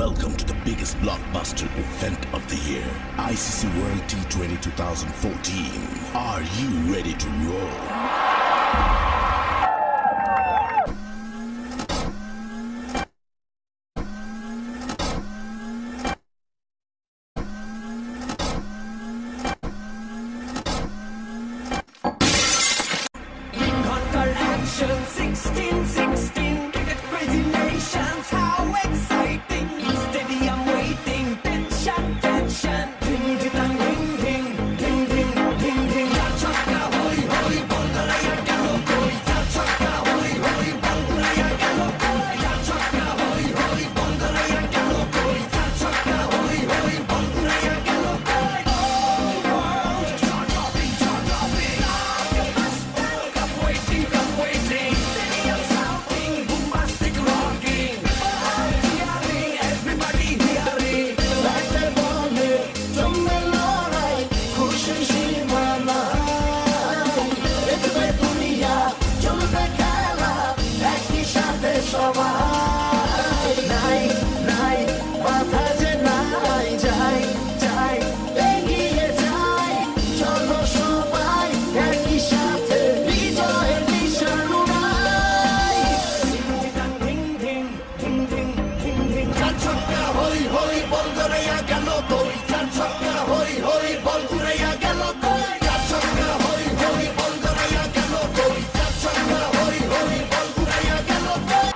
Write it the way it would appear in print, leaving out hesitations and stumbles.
Welcome to the biggest blockbuster event of the year, ICC World T20 2014. Are you ready to roar? Action 16, cricket crazy nations, how exciting! Stadium waiting, tension, ding ding ding ding ding ding ding ding. Chaka hoy hoy, Bolgaraya galo koi. Chaka hoy hoy, Bolgaraya galo koi. Chaka hoy hoy, Bolgaraya galo koi. Chaka hoy hoy, Bolgaraya galo koi. Oh world, start dropping, cup waiting. Stadium shouting, bombastic rocking. Oh, cheering, everybody hearing. Like bole, জমে লড়াই, খুশি সীমানায়। দেখবে দুনিয়া, চলবে খেলা, একই সাথে সবাই। নাই, নাই, বাধা যে নাই, যাই, যাই, এগিয়ে যাই। চলো সবাই, একই সাথে বিজয়ের নিশান উড়াই। Ding ding ding ding ding ding. ছক্কা হই হই বল গড়াইয়া গেল কই চার ছক্কা হই হই বল ঘুরাইয়া গেল কই চার ছক্কা হই হই বল গড়াইয়া গেল কই চার ছক্কা হই হই বল ঘুরাইয়া গেল কই